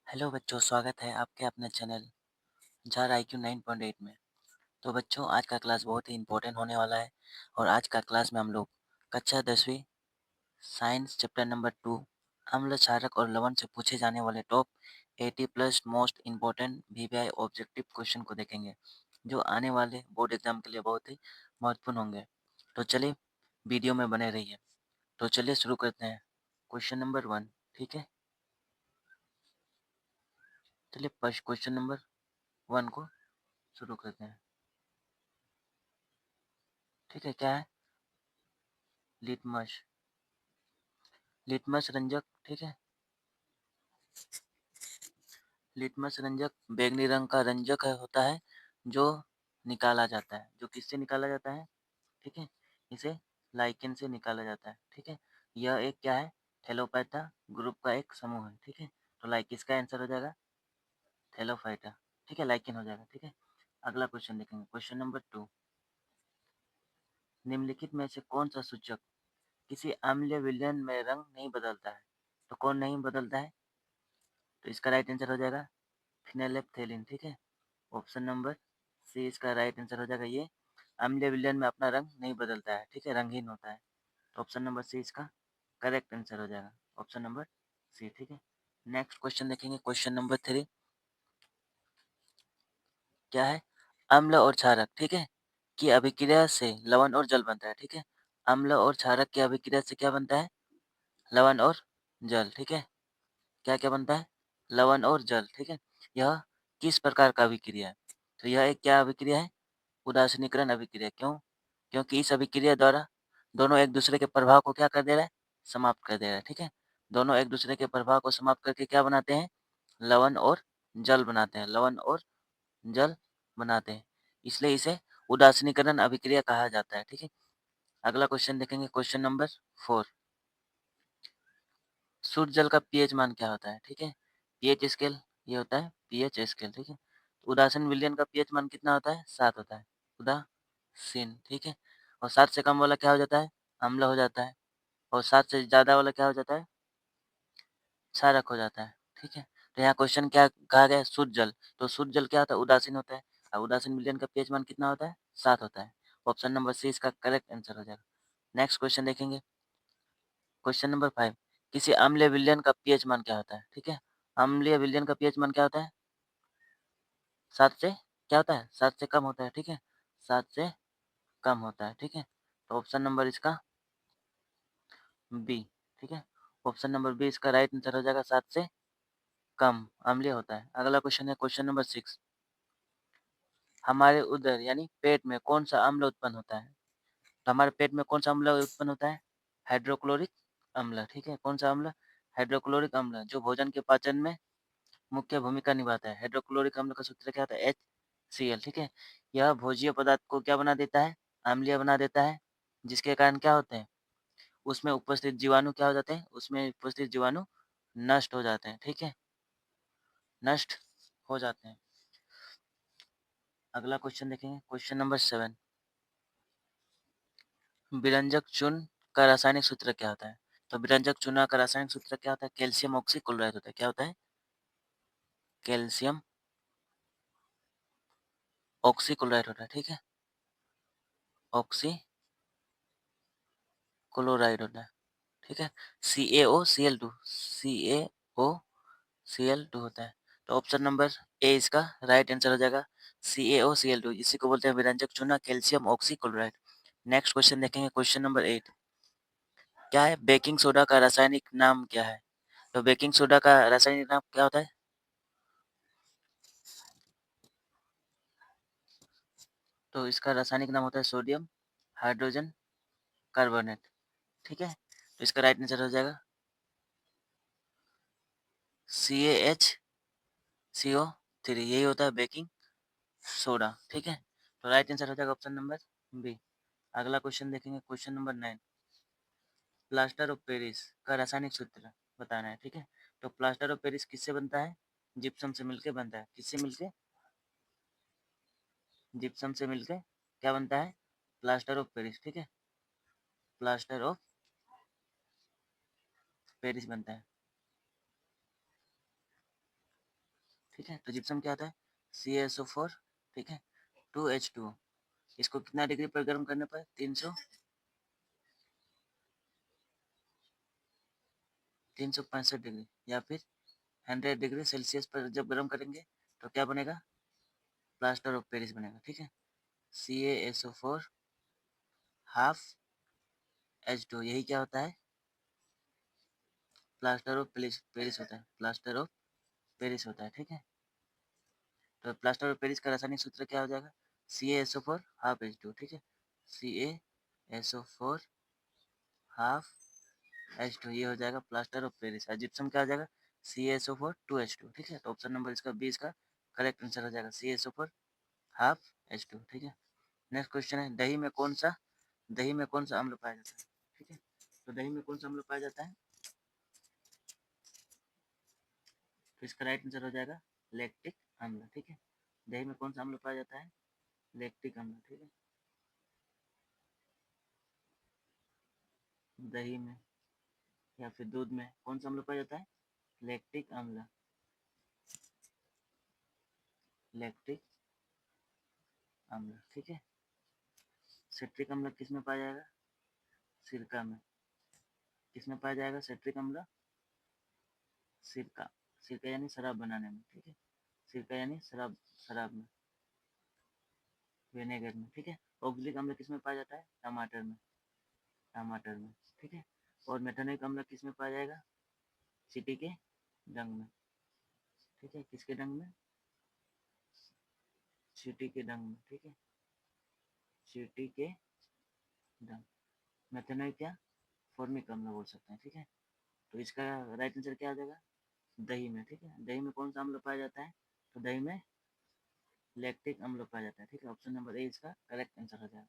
Hello बच्चों, स्वागत है आपके अपने चैनल जार IQ 9.8 में। तो बच्चों, आज का क्लास बहुत ही इम्पोर्टेंट होने वाला है और आज का क्लास में हम लोग कक्षा 10वीं साइंस चैप्टर नंबर 2 अम्ल, क्षारक और लवण से पूछे जाने वाले top 80 plus most important VVI objective question को देखेंगे, जो आने वाले बोर्ड एग्जाम के लिए बहुत ही महत्वपूर्ण होंगे। तो चलिए वीडियो में बने रहिए। तो चलिए शुरू करते हैं। क्वेश्चन नंबर 1, ठीक है। चलिए फर्स्ट क्वेश्चन नंबर 1 को शुरू करते हैं। ठीक है, क्या है? लिटमस। लिटमस रंजक, ठीक है। लिटमस रंजक बैंगनी रंग का रंजक होता है जो निकाला जाता है। जो किससे निकाला जाता है? ठीक है, इसे लाइकेन से निकाला जाता है। ठीक है, यह एक क्या है? थैलोपाइटा ग्रुप का एक समूह है। ठीक है, तो लाइक इसका आंसर हो जाएगा थैलोफाइटा। ठीक है, लाइकेन हो जाएगा। ठीक है, अगला क्वेश्चन देखेंगे। क्वेश्चन नंबर 2, निम्नलिखित में से कौन सा सूचक किसी अम्लीय विलयन में रंग नहीं बदलता है? तो कौन नहीं बदलता है? तो इसका राइट आंसर हो जाएगा फिनाइलैप्थेलिन। ठीक है, ऑप्शन नंबर सी इसका राइट आंसर हो जाएगा। ये अम्लीय विलयन में अपना रंग नहीं बदलता है। ठीक है, रंगहीन होता है। तो ऑप्शन नंबर सी इसका करेक्ट आंसर हो जाएगा। Option number C. ठीक है, नेक्स्ट क्वेश्चन देखेंगे। क्वेश्चन नंबर 3, क्या है? अम्ल और क्षारक, ठीक है, की अभिक्रिया से लवण और जल बनता है। ठीक है, अम्ल और क्षारक की अभिक्रिया से क्या बनता है? लवण और जल। ठीक है, क्या क्या बनता है? लवण और जल। ठीक है, यह किस प्रकार का अभिक्रिया है? तो यह एक क्या अभिक्रिया है? उदासीनीकरण अभिक्रिया। क्यों? क्योंकि इस अभिक्रिया द्वारा दोनों एक दूसरे के प्रभाव को क्या कर दे रहा है? समाप्त कर दे रहा है। ठीक है, दोनों एक दूसरे के प्रभाव को समाप्त करके क्या बनाते हैं? लवण और जल बनाते हैं। लवण और जल बनाते हैं, इसलिए इसे उदासीनीकरण अभिक्रिया कहा जाता है। ठीक है, अगला क्वेश्चन देखेंगे। क्वेश्चन नंबर 4, शुद्ध जल का पीएच मान क्या होता है? ठीक है, पीएच स्केल ये होता है पीएच स्केल। ठीक है, उदासीन विलयन का पीएच मान कितना होता है? 7 होता है, उदासीन। ठीक है, और 7 से कम वाला क्या हो जाता है? अम्ल हो जाता है, और 7 से ज़्यादा वाला क्या हो जाता है? क्षारक हो जाता है। ठीक है, तो यहाँ क्वेश्चन क्या कहा गया है? शुद्ध जल। तो शुद्ध जल क्या होता है? उदासीन होता है, और उदासीन विलयन का पीएच मान कितना होता है? 7 होता है। ऑप्शन नंबर सी इसका करेक्ट आंसर हो जाएगा। नेक्स्ट क्वेश्चन देखेंगे। क्वेश्चन नंबर 5, किसी अम्लीय विलयन का पीएच मान क्या होता है? ठीक है, अम्लीय विलयन का पीएच मान क्या होता है? 7 से क्या होता है? 7 से कम होता है। ठीक है, 7 से कम होता है। ठीक है, तो ऑप्शन नंबर इसका बी। ठीक है, ऑप्शन नंबर बी इसका राइट आंसर हो जाएगा। 7 से कम अम्लीय होता है। अगला क्वेश्चन है क्वेश्चन नंबर 6, हमारे उदर यानी पेट में कौन सा अम्ल उत्पन्न होता है? तो हमारे पेट में कौन सा अम्ल उत्पन्न होता है? हाइड्रोक्लोरिक अम्ल। ठीक है, कौन सा अम्ल? हाइड्रोक्लोरिक अम्ल, जो भोजन के पाचन में मुख्य भूमिका निभाता है। हाइड्रोक्लोरिक अम्ल का सूत्र क्या होता है? HCl। ठीक है, यह भोज्य पदार्थ को क्या बना देता है? अम्लीय बना देता है, जिसके कारण क्या होते हैं? उसमें उपस्थित जीवाणु क्या हो जाते हैं? उसमें उपस्थित जीवाणु नष्ट हो जाते हैं। ठीक है, नष्ट हो जाते हैं। अगला क्वेश्चन देखेंगे। क्वेश्चन नंबर 7, विरंजक चूर्ण का रासायनिक सूत्र क्या होता है? तो विरंजक चूर्ण का रासायनिक सूत्र क्या होता है? कैल्शियम ऑक्सीक्लोराइड होता है। क्या होता है? कैल्शियम ऑक्सीक्लोराइड होता है। ठीक है, ऑक्सी क्लोराइड होता है। ठीक है, CaOCl2 CaOCl2 होता है। तो ऑप्शन नंबर ए इसका राइट आंसर हो जाएगा। CaOCl2 इसी को बोलते हैं विरंजक चूना, कैल्शियम ऑक्सीक्लोराइड। नेक्स्ट क्वेश्चन देखेंगे। क्वेश्चन नंबर 8, क्या है? बेकिंग सोडा का रासायनिक नाम क्या है? तो बेकिंग सोडा का रासायनिक नाम क्या होता है? तो इसका रासायनिक नाम होता है सोडियम हाइड्रोजन कार्बोनेट। ठीक है, तो इसका राइट आंसर हो जाएगा CaHCO3। यही होता है बेकिंग सोडा। ठीक है, तो राइट आंसर हो जाएगा ऑप्शन नंबर बी। अगला क्वेश्चन देखेंगे। Question number 9, plaster of Paris का रासायनिक सूत्र बताना है। ठीक है, तो प्लास्टर ऑफ पेरिस किससे बनता है? जिप्सम से मिलके बनता है। किससे मिलके? जिप्सम से मिलके क्या बनता है? Plaster of Paris. ठीक है, प्लास्टर ऑफ पेरिस बनता है। ठीक है। तो जिप्सम क्या होता है, CaSO4, ठीक है, 2H2O। इसको कितना डिग्री पर गर्म करने पर, 365 डिग्री या फिर 100 डिग्री सेल्सियस पर जब गर्म करेंगे तो क्या बनेगा, प्लास्टर ऑफ पेरिस बनेगा। ठीक है, CaSO4 हाफ H2, यही क्या होता है, प्लास्टर ऑफ पेरिस होता है, प्लास्टर ऑफ पेरिस होता है। ठीक है, तो प्लास्टर ऑफ पेरिस का रासायनिक सूत्र क्या हो जाएगा, CaSO4 हाफ H2। ठीक है, CaSO4 हाफ H2, ये हो जाएगा प्लास्टर ऑफ पेरिस। और जिप्सम क्या हो जाएगा, CaSO4 2H2। ठीक है, तो ऑप्शन नंबर इसका बी इसका करेक्ट आंसर हो जाएगा, CaSO4 हाफ H2। ठीक है, नेक्स्ट क्वेश्चन है, दही में कौन सा अम्ल पाया जाता है। ठीक है, तो दही में कौन सा अम्ल पाया जाता है, तो इसका राइट आंसर हो जाएगा लैक्टिक अम्ल। ठीक है, दही में कौन सा अम्ल पाया जाता है, लैक्टिक अम्ल। ठीक है, दही में या फिर दूध में कौन सा अम्ल पाया जाता है, लैक्टिक अम्ल, लैक्टिक अम्ल। ठीक है, सिट्रिक अम्ल किस में पाया जाएगा, सिरका में। किस में पाया जाएगा सिट्रिक अम्ल, सिरका, सिरका यानी शराब बनाने में। ठीक है, सिरका यानी शराब, शराब में, विनेगर में। ठीक है, ऑक्जेलिक अम्ल किस में पाया जाता है, टमाटर में, टमाटर में। ठीक है, और मेथनोइक अम्ल किस में पाया जाएगा, चींटी के डंग में। ठीक है, किसके डंग में, चींटी के डंग में। ठीक है, चींटी के डंग, मेथनोइक क्या, फॉर्मिक अम्ल बोल सकते हैं। ठीक है, तो इसका राइट आंसर क्या आ जाएगा, दही में। ठीक है, दही में कौन सा अम्ल पाया जाता है, तो दही में लैक्टिक अम्ल पाया जाता है। ठीक है, ऑप्शन नंबर ए इसका करेक्ट आंसर हो जाएगा।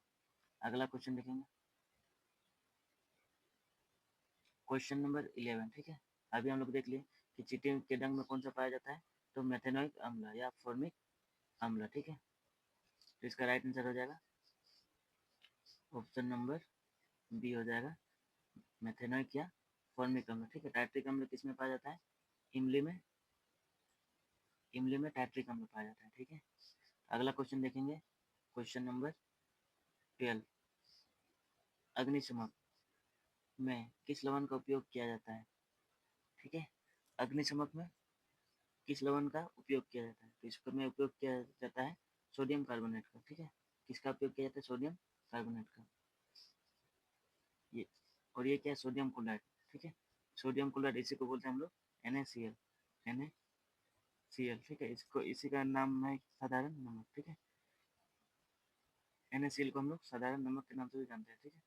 अगला क्वेश्चन देखेंगे, क्वेश्चन नंबर 11। ठीक है, अभी हम लोग देख लिए कि चींटी के डंग में कौन सा पाया जाता है, तो मेथेनोइक अम्ल या फॉर्मिक अम्ल। ठीक है, तो इसका राइट आंसर हो जाएगा ऑप्शन नंबर बी हो जाएगा, मेथेनोइक या फॉर्मिक अम्ल। ठीक है, टाइट्रिक अम्ल किस में पाया जाता है, इमली में, इमली में टाइट्रिक अम्ल पाया जाता है। ठीक है, अगला क्वेश्चन देखेंगे, क्वेश्चन नंबर 12, अग्निशमक में किस लवण का उपयोग किया जाता है। ठीक है, अग्निशमक में किस लवण का उपयोग किया जाता है, तो इसमें उपयोग किया जाता है सोडियम कार्बोनेट का। ठीक है, किसका उपयोग किया जाता है, सोडियम कार्बोनेट का, ये, और ये क्या है, सोडियम क्लोराइड। ठीक है, सोडियम क्लोराइड इसी को बोलते हैं हम लोग NaCl, NaCl। ठीक है, इसको इसी का नाम है साधारण नमक। ठीक है, NaCl को हम लोग साधारण नमक के नाम से भी जानते हैं। ठीक है,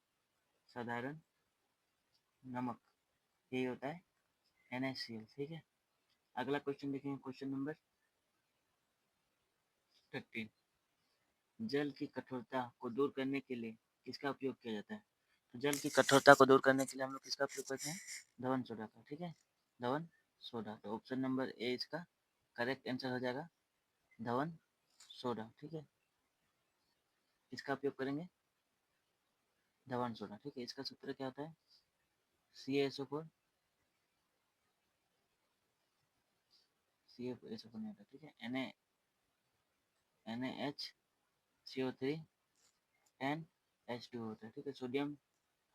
साधारण नमक, यही होता है NaCl। ठीक है, अगला क्वेश्चन देखेंगे, क्वेश्चन नंबर 13, जल की कठोरता को दूर करने के लिए किसका उपयोग किया जाता है, तो जल की कठोरता को दूर करने के लिए हम लोग किसका उपयोग करते हैं, धवन सोडा का। ठीक है, धवन सोडा, तो ऑप्शन नंबर ए इसका करेक्ट आंसर हो जाएगा, धवन सोडा। ठीक है, इसका उपयोग करेंगे, धवन सोडा। ठीक है, इसका सूत्र क्या होता है, CaSO4, CaSO4 नहीं होता। ठीक है, NaHCO3 10H2 होता है। ठीक है, सोडियम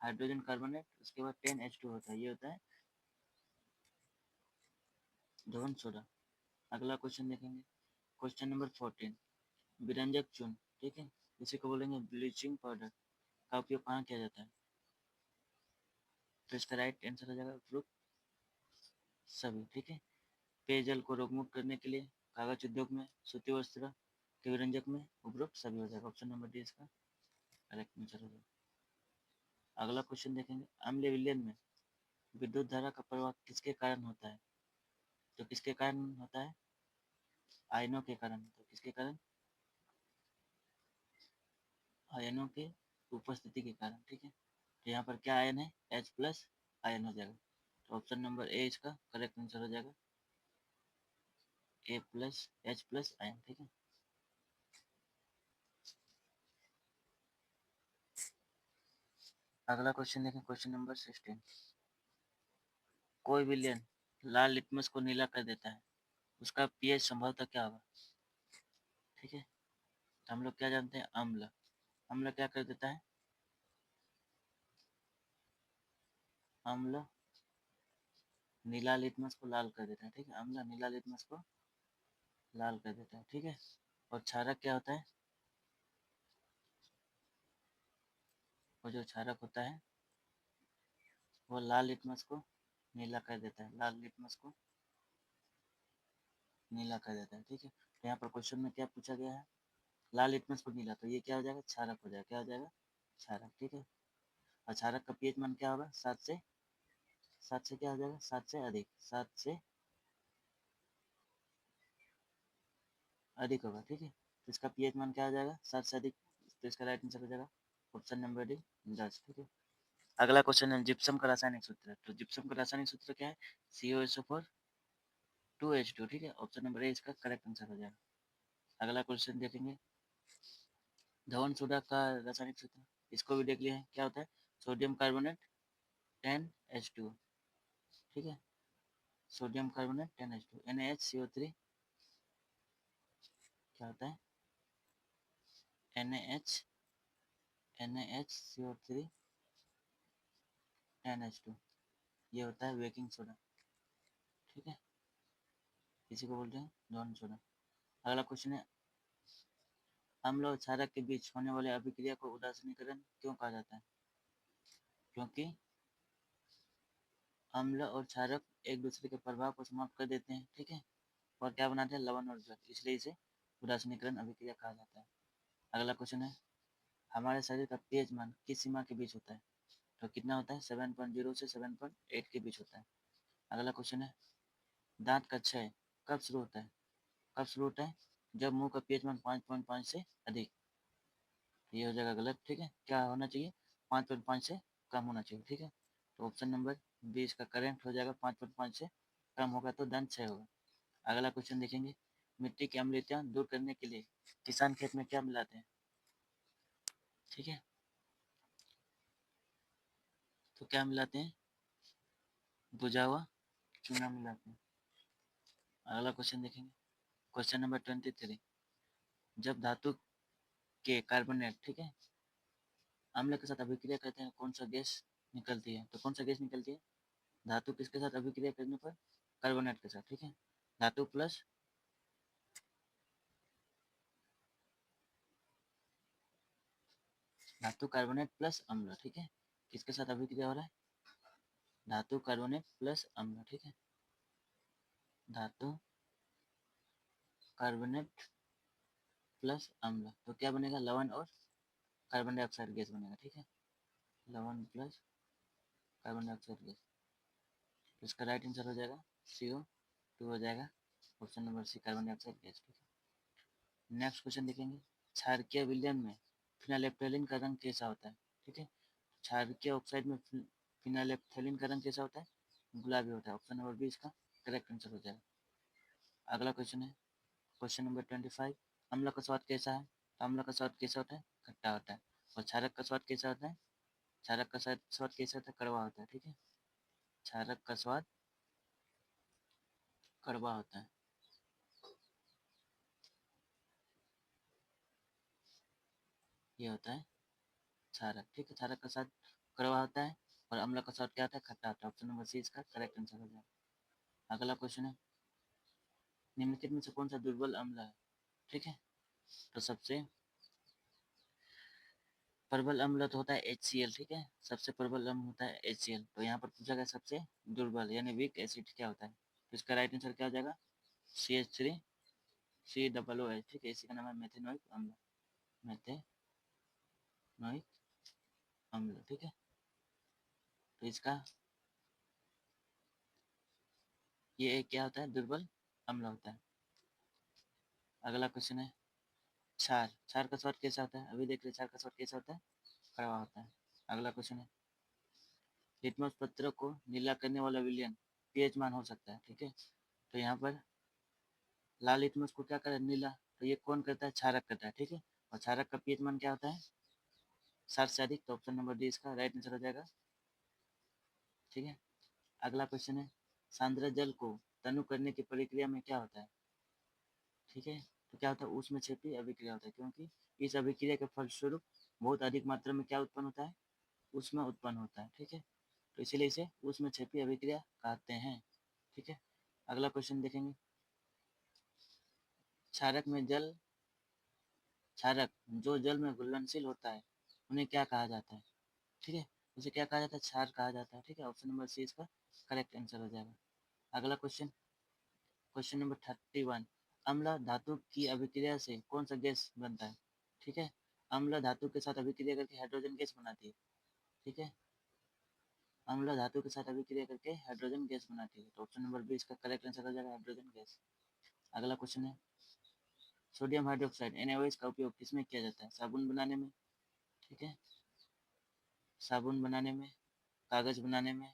हाइड्रोजन कार्बोनेट, उसके बाद 10H2 होता है, ये होता है धवन सोडा। अगला क्वेश्चन देखेंगे, क्वेश्चन नंबर 14, विरंजक चूर्ण। ठीक है, इसी को बोलेंगे ब्लीचिंग पाउडर, का उपयोग कहाँ किया जाता है, तो इसका राइट आंसर हो जाएगा उपरोक्त सभी। ठीक है, पेयजल को रोगमुक्त करने के लिए कागज उद्योग में, सूती वस्त्र के विरंजक में, उपरोक्त सभी हो जाएगा, ऑप्शन नंबर डी इसका करेक्ट आंसर हो जाएगा। अगला क्वेश्चन देखेंगे, अम्लीय विलयन में विद्युत धारा का प्रवाह किसके कारण होता है, तो किसके कारण होता है, आयनों के कारण, तो किसके कारण, आयनों के उपस्थिति के कारण। ठीक है, तो यहाँ पर क्या आयन है, H+ आयन हो जाएगा, तो ऑप्शन नंबर ए इसका करेक्ट आंसर हो जाएगा, H+ आयन। ठीक है, अगला क्वेश्चन देखें, क्वेश्चन नंबर 16, कोई विलयन लाल लिटमस को नीला कर देता है, उसका पीएच संभवतः क्या होगा, ठीक है। तो हम लोग क्या जानते हैं, अम्ल। अम्ल क्या कर देता है, अम्ल नीला लिटमस को लाल कर देता है, ठीक है। अम्ल नीला लिटमस को लाल कर देता है, ठीक है। और क्षारक क्या होता है, वो जो क्षारक होता है वो लाल लिटमस को नीला कर देता है, लाल लिटमस को नीला कर देता है, ठीक है। तो यहाँ पर क्वेश्चन में क्या पूछा गया है, लाल लिटमस को नीला, तो ये क्या हो जाएगा, क्षारक हो जाएगा, क्या हो जाएगा, क्षारक, ठीक है। और क्षारक का पीएच मान क्या होगा, 7 से क्या हो जाएगा, 7 से अधिक, 7 से अधिक होगा, ठीक है। तो इसका पीएच मान क्या हो जाएगा, 7 से अधिक, तो इसका राइट आंसर हो जाएगा ऑप्शन नंबर डी, 10, ठीक है। अगला क्वेश्चन है जिप्सम का रासायनिक सूत्र। तो जिप्सम का रासायनिक सूत्र क्या है, COSO4 2H2, ठीक है। ऑप्शन नंबर ए इसका करेक्ट आंसर हो जाएगा। अगला क्वेश्चन देखेंगे, धवन सोडा का रासायनिक सूत्र, इसको भी देख लिए हैं, क्या होता है, सोडियम कार्बोनेट 10H2, ठीक है। सोडियम कार्बोनेट 10H2, NaHCO3 क्या होता है, NaHCO3 10H2, ये होता है बेकिंग सोडा, ठीक है। इसी को बोलते हैं धवन सोडा। अगला क्वेश्चन है, अम्ल और क्षारक के बीच होने वाले अभिक्रिया को उदासीनीकरण क्यों कहा जाता है, क्योंकि अम्ल और क्षारक एक दूसरे के प्रभाव को समाप्त कर देते हैं, ठीक है। और क्या बनाते हैं, लवण और जल, इसलिए इसे उदासीनीकरण अभिक्रिया कहा जाता है। अगला क्वेश्चन है, हमारे शरीर का पीएच मान किस सीमा के बीच होता है, तो कितना होता है, 7.0 से 7.8 के बीच होता है। अगला क्वेश्चन है, दांत का क्षय कब शुरू होता है, कब शुरू होता है, जब मुंह का पीएच मान 5.5 से अधिक, ये हो जाएगा गलत, ठीक है। क्या होना चाहिए, 5.5 से कम होना चाहिए, ठीक है। तो ऑप्शन नंबर बी इसका करेक्ट हो जाएगा, 5.5 से कम होगा तो दंत क्षय होगा। अगला क्वेश्चन देखेंगे, मिट्टी की अम्लता दूर करने के लिए किसान खेत में क्या मिलाते हैं, ठीक है। तो क्या मिलाते हैं, भुजा हुआ चूना मिलाते हैं। अगला क्वेश्चन देखेंगे, क्वेश्चन नंबर 23, जब धातु के कार्बोनेट, ठीक है, अम्ल के साथ अभिक्रिया करते हैं कौन सा गैस निकलती है, तो कौन सा गैस निकलती है, धातु किसके साथ अभिक्रिया करने पर, कार्बोनेट के साथ, ठीक है। धातु प्लस धातु कार्बोनेट प्लस अम्ल, ठीक है। किसके साथ अभिक्रिया हो रहा है, धातु कार्बोनेट प्लस अम्ल, ठीक है। धातु कार्बोनेट प्लस अम्ल, तो क्या बनेगा, लवण और कार्बन डाइऑक्साइड गैस बनेगा, ठीक है। लवण प्लस कार्बन डाइऑक्साइड गैस, तो इसका राइट आंसर हो जाएगा CO2 हो जाएगा, option number C carbon dioxide gas, ठीक है। नेक्स्ट क्वेश्चन देखेंगे, क्षारकीय विलयन में फिनाइलेफ्थैलीन का रंग कैसा होता है, ठीक है। क्षारकीय ऑक्साइड में फिनाइलेफ्थैलीन का रंग कैसा होता है, गुलाबी होता है, ऑप्शन नंबर बी इसका करेक्ट आंसर हो जाएगा। अगला क्वेश्चन है, क्वेश्चन नंबर 25, अम्ल का स्वाद कैसा है, तो अम्ल का स्वाद कैसा होता है, खट्टा होता है। और क्षारक का स्वाद कैसा होता है, क्षारक का स्वाद कैसा होता है, कड़वा होता है, ठीक है। क्षारक का स्वाद कड़वा होता है। ये होता है क्षारक, ठीक है। क्षारक का स्वाद कड़वा होता है और अम्ल का स्वाद क्या होता है, खट्टा होता है, ऑप्शन नंबर सी इसका करेक्ट आंसर हो जाएगा। अगला क्वेश्चन है, निम्नलिखित में से कौन सा दुर्बल अम्ल है, ठीक है। तो सबसे प्रबल अम्ल तो होता है HCl, ठीक है। सबसे प्रबल अम्ल होता है HCl, तो यहाँ पर पूछा गया सबसे दुर्बल यानी वीक एसिड क्या होता है, तो इसका राइट आंसर क्या हो जाएगा, CH3COOH, ठीक है। इसी का नाम है मेथेनोइक अम्ल, मेथेनोइक अम्ल, ठीक है। तो इसका ये क्या होता है, दुर्बल अम्ल होता है। अगला क्वेश्चन है, क्षार क्षार का स्वाद कैसा होता है, अभी देख रहे क्षार का स्वाद कैसा होता है, कड़वा होता है। अगला क्वेश्चन है, लिटमस पत्र को नीला करने वाला विलयन पीएच मान हो सकता है, ठीक है। तो यहाँ पर लाल लिटमस को क्या करे, नीला, तो ये कौन करता है, क्षारक करता है, ठीक है। और क्षारक का पीएच मान क्या होता है, 7 से अधिक, तो ऑप्शन नंबर डी इसका राइट आंसर हो जाएगा, ठीक है। अगला क्वेश्चन है, सांद्र जल को तनु करने की प्रक्रिया में क्या होता है, ठीक है। तो क्या होता है, ऊष्मक्षेपी अभिक्रिया होता है, क्योंकि इस अभिक्रिया के फलस्वरूप बहुत अधिक मात्रा में क्या उत्पन्न होता है, ऊष्मा उत्पन्न होता है, ठीक है। तो इसीलिए इसे ऊष्मक्षेपी अभिक्रिया कहते हैं, ठीक है। अगला क्वेश्चन देखेंगे, क्षारक में जल क्षारक जो जल में घुलनशील होता है उन्हें क्या कहा जाता है, ठीक है। उसे क्या कहा जाता है, क्षार कहा जाता है, ठीक है। ऑप्शन नंबर सी इसका करेक्ट आंसर हो जाएगा। अगला क्वेश्चन, क्वेश्चन नंबर 31, अम्ल धातु की अभिक्रिया से कौन सा गैस बनता है, ठीक है। अम्ल धातु के साथ अभिक्रिया करके हाइड्रोजन गैस बनाती है, ठीक है। अम्ल धातु के साथ अभिक्रिया करके हाइड्रोजन गैस बनाती है, तो ऑप्शन नंबर बी इसका करेक्ट आंसर हो जाएगा, हाइड्रोजन गैस। अगला क्वेश्चन है, सोडियम हाइड्रोक्साइड NaOH का उपयोग किसमें किया जाता है, साबुन बनाने में, ठीक है, साबुन बनाने में, कागज बनाने में,